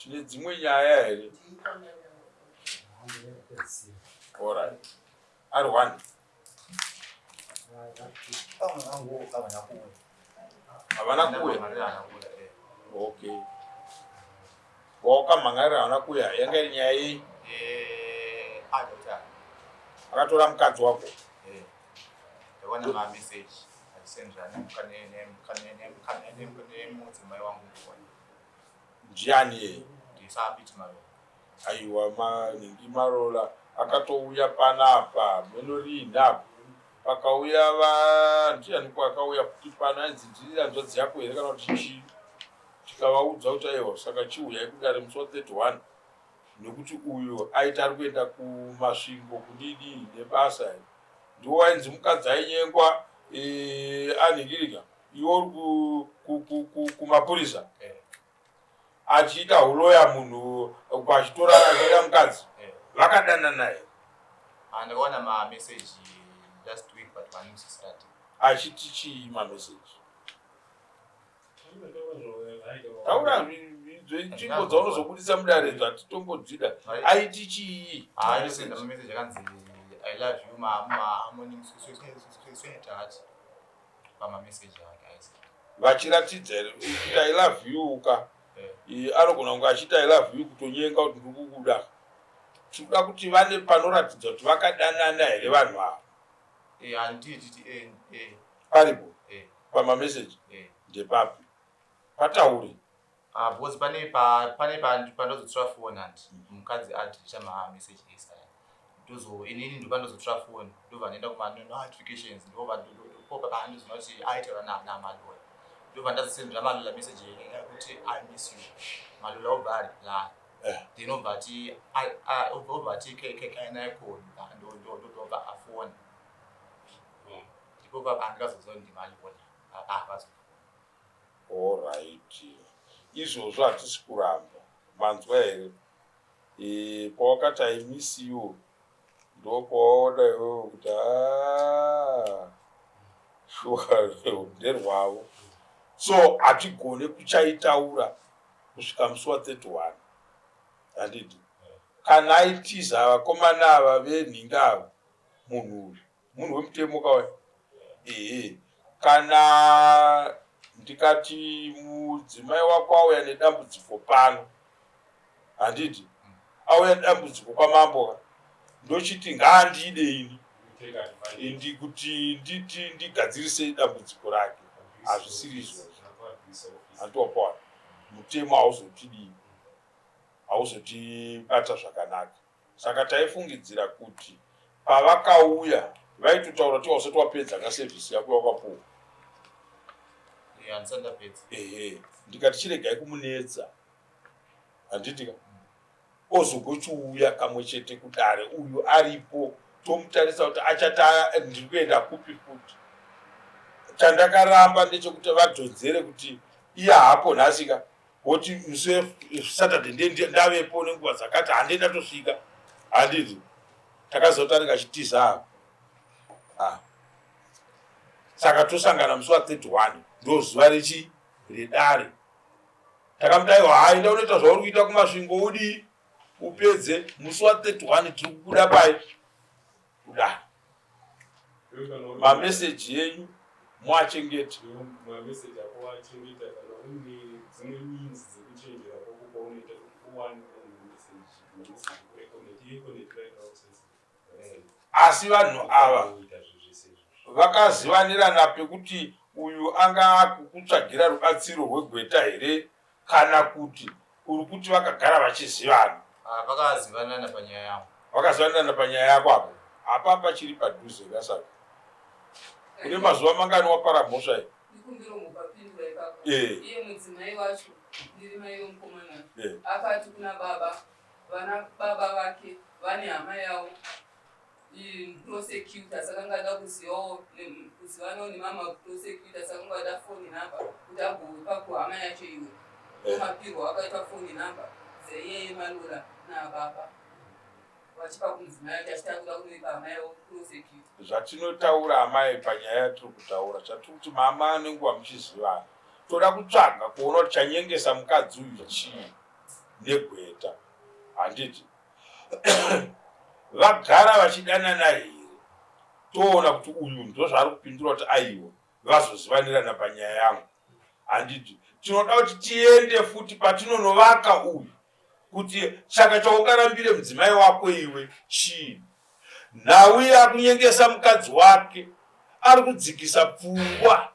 tine dzimwe nyaya here? Alright. Ari one. Havana kuya. Okay. Wakamhangarira havana kuya. Yanga iri nyaya yei? Akatora mukadzi wako. Ndawana ma-message alisendera nemudzimai wangu. Ndiani yeye? Ndisabiti Marola. Aiwa manhingi Marola akatouya panapa menoriinhapo pakauya ndiani kwakauya kuti pano ainzi ndiri hanzvadzi yako here kana kuti chii tikavaudza kuti aiwa saka chiuyai kudare musi wa31 nekuti uyo aiti ari kuenda kumasvingo kudini nebasa ndiwo ainzi mukadzi ainyengwa anhingirika iwo uri kumapurisa achiita huloya munhu kwachitora achiita mukadzi vakadana naye. Ndakaona ma-message last week but vanosisirati achiti chii ma-message? Taura nzvimbo dzaunozobudisa mudaredzo hatitombodzida. Aiti chii? Anosenda ma-message akanzi I love you ma-morning sweetheart pama-message ake aisa vachiratidza kuti I love you ka anogona kunge achiti I love you kutonyenga kuti ndiri kukuda. Tinoda kuti vane panoratidza kuti vakadanana here vanhu ava. Handiti paripo pama-message ndepapi pataure because pane pandozotora foni handi mukadzi adhirisha ma-message esaya ndozo inini ndopandozotora foni ndobva ndaenda kuma-notifications ndopa paandoziona kuti aitaura naMalola ndobva ndazosendera Malola message yekuti I miss you. Malola obva ari la then obva ati kainaikoni ndobva afoni ndipo paandikazoziva kuti ndimalola apazo. Alright. Izvozvo hatisi kuramba manzwa here pawakati I miss you ndopawaona iwewe kuti shuwa nderwavo so hatigone kuchaitaura kusvika musi wa31 handiti kana aitiza vakomana ava venhinga ava munhu wemutemo kawai kana ndikati mudzimai wako auya nedambudziko pano handiti auya nedambudziko kwamambo ndochiti ngaandide ini kuti ndigadzirise dambudziko rake hazvisiri izvozvo handopona mutemo hauzotidii hauzotibata zvakanaka saka taifungidzira kuti pavakauya vaitotaura kuti hausati wapedza kasevhisi yako wakapuwa. Ndikati chiregai kumunetsa handitika ozogochiuya kamwe chete kudare uyu aripo tomutarisa kuti achata ndiri kuenda kupi futi. Chandakaramba ndechekuti vadhonzere kuti iye hapo nhasika woti musi weSaturday ndavepo nenguva dzakati handei ndatosvika handiti takazotaringa achitiza saka tosangana musi wa31 ndozuva redare takamutaiwa hainda unoita zvauri kuita kumasvingo udi upedze musi wa31 tiri kukuda pai kudai mameseji yenyu mwachengeta asi vanhu ava vakazivanirana pekuti uyu anga kukutsvagira rubatsiro rwegweta here kana kuti uri kuti vakagara vachizivana? Vakazivanana panyaya yangu. Vakazivanana panyaya yako apo apapa chiri padhuze kasaka kune mazuva mangani wapara mhosva iyi? Ndikumbiro mupapindura ipapa iye mudzimai wacho ndiri mai vomukomana akati kuna baba vana baba vake vane hama yavo prosecutors akangada kuzivawo kuzivanawo nemama prosecutors akangada foni namba kuti agopa kuhama yacho iwe omapirwa akaita foni namba dzeyeye Malola nababa vachipa kumudzimai wacho achitakura kunoipa hama yavo prosecutor. Zvatinotaura amai panyaya yatiri kutaura chatiri kuti mama nenguva muchizivana toda kutsvaga kuona kuti chanyengesa mukadzi uyu chii negweta. Handiti vagara vachidanana here, toona kuti uyu ndozvaari kupindura kuti aiwa vazozivanirana panyaya yangu. Handiti tinoda kuti tiende futi patinonovaka uyu kuti chaka chaukarambire mudzimai wako iwe chii. Nauye akunyengesa mukadzi wake, ari kudzikisa pfungwa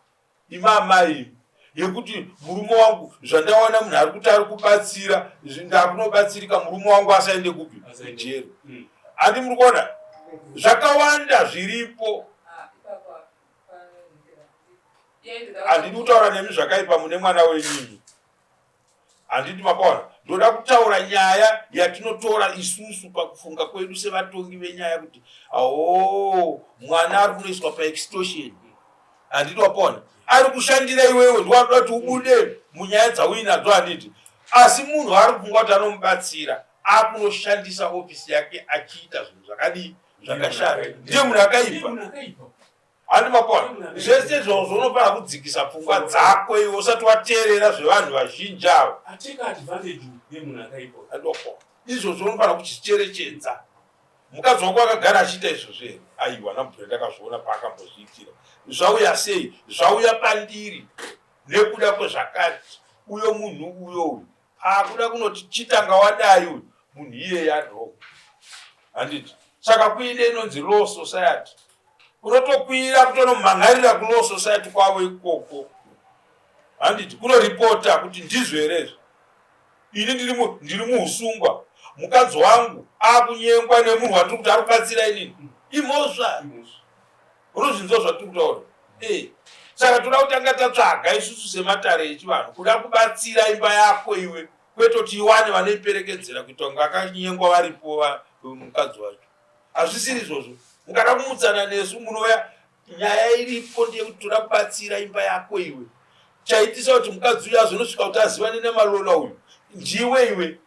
imamai yekuti murume wangu zvandaona munhu ari kuti ari kubatsira ndakunobatsirika murume wangu asaende kupi kujeri. Handi muri kuona zvakawanda zviripo. Handidi kutaura nemi zvakaipa mune mwana wenyinyi. Handidi makaona. Ndoda kutaura nyaya yatinotora isusu pakufunga kwedu sevatongi venyaya kuti mwana ari kunoiswa paextortion. Handidi wapona. Ari kushandira iwewe ndiwanoda kuti ubude munyaya dzauinadzo. Handidi asi munhu ari kufunga kuti anomubatsira akunoshandisa ofisi yake achiita zvinhu zvakadii zvakashata. Ndiye munhu akaipa. Handi mapona zvese izvozvo unofanira kudzikisa pfungwa dzako iwe usati wateerera zvevanhu vazhinji avo. Izvozvo unofanira kuchicherechedza. Mukadzi wako akagara achiita izvozvo here? Aiwa namubvere ndakazviona paakambozviitira. Zvauya sei? Zvauya pandiri nekuda kwezvakati. Uyo munhu uyo akuda kunoti chitanga wadai uyu munhu iyeye ariho. Handiti saka kuine inonzi law society. Unotokwira kutonomhangarira ku-law society kwavo ikoko. Handiti kunoripota kuti ndizvo herezvo. Ini ndiri muusungwa. Mukadzi wangu akunyengwa nemunhu watiri kuti ari kubatsira inini. Imhosva. Unozvinzwa zvatiri kutaura. Saka toda kutanga tatsvaga isusu sematare echivanhu kuda kubatsira imba yako iwe, kwete kuti iwane vanoiperekedzera kuita kunge akanyengwa varipo mukadzi wacho. Hazvisiri izvozvo. Mukada kumutsana nesu munouya nyaya iripo ndeyekuti toda kubatsira imba yako iwe. Chaitisa kuti mukadzi uyu azonosvika kuti azivane nemalola uyu ndiwe iwe.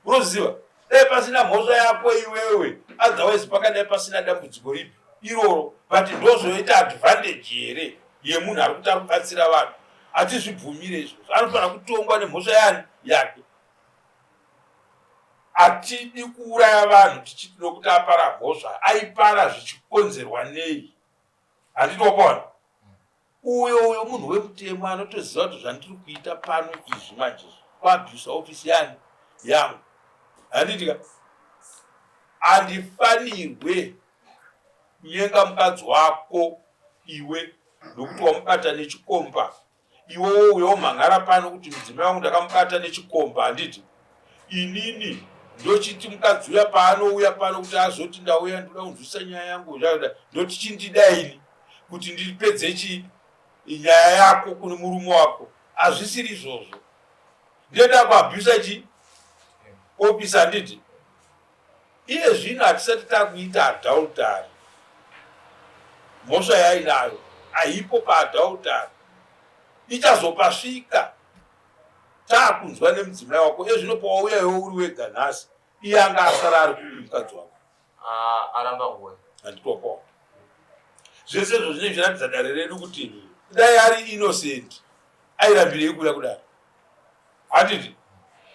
Unoziva dai pasina mhosva yako iwewe otherwise pakadai pasina dambudziko ripi iroro, but ndozoita advantage here yemunhu ari kuti ari kubatsira vanhu. Hatizvibvumire izvozvo. Anofanira kutongwa nemhosva yani yake. Hatidi kuuraya vanhu tichiti nokuti apara mhosva. Aipara zvichikonzerwa nei? Handiti wapona. Uyo munhu wemutemo anotoziva kuti zvandiri kuita pano izvi manje kuabhusa ofisi yani yangu. Handitika handifanirwe kunyenga mukadzi wako iwe nokuti wamubata nechikomba. Iwewo uyo mhangara pano kuti mudzimai wangu ndakamubata nechikomba. Handiti inini ndochiti mukadzi uya paanouya pano kuti azoti ndauya ndoda kunzwisa nyaya yangu ndoti chindidaini kuti ndipedze nyaya yako kune murume wako. Hazvisiri izvozvo. Ndinoda kuabhusa ofisi. Handiti iye zvino hatisati takuita adhautari. Mhosva yainayo haipo paadhautari. Ichazopasvika taakunzwa nemudzimai wako. Iye zvino pawauya iwe uri wega nhasi iye anga asara ari kupi mukadzi wako. Aramba kuwe. Handitopawo. Zvese izvo zvine zviratidza dare redu kuti dai ari innocent airambirei kuda kudaro. Handiti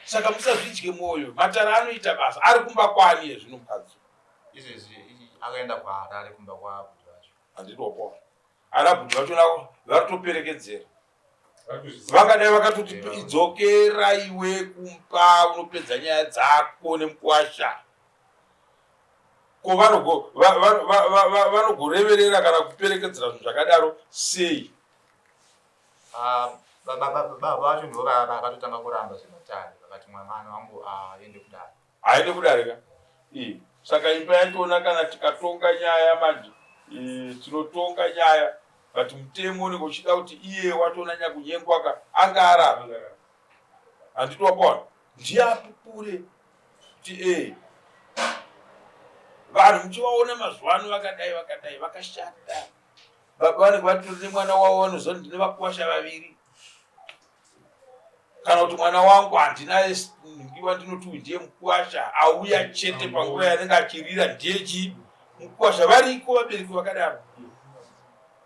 saka musazvidye mwoyo. Matara anoita basa ari kumba kwani yezvino mukadzi. Izvezvi akaenda kwaari kumba kwabhuti vacho. Handitopawo. Ana bhuti vacho navo varitoperekedzera. Vangadai vakatoti idzokera iwe kumba unopedza nyaya dzako nemukwasha. Ko vanogoreverera kana kuperekedzera zvinhu zvakadaro sei? Baba vacho ndivo vakatotanga kuramba zvematare vakati mwana wangu aende kudare. Aende kudarika. Saka imba yatona kana tikatonga nyaya manje tinotonga nyaya but mutemo unenge uchida kuti iye watonyanya kunyengwaka anga arapa. Handitopona. Ndiapupure kuti vanhu muchivaona mazuva ano vakadai vakashata. Baba vanenge vatori nemwana wavo vanoziva ndine vakuwasha vaviri. Kana kuti mwana wangu handina ngiwa ndinoti ndiye mukuwasha auya chete panguva yanenge achirira ndiye mukuwasha. Variko vabereki vakadaro.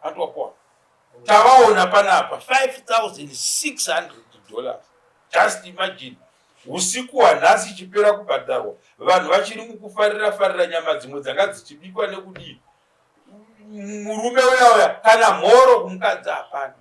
Handitopona. Tavaona panapa $5,600. Just imagine. usiku hwanhasi ichipera kubhadharwa vanhu vachiri mukufarira nyama dzimwe dzanga dzichibikwa nekudii murume uya kana mhoro kumukadzi hapana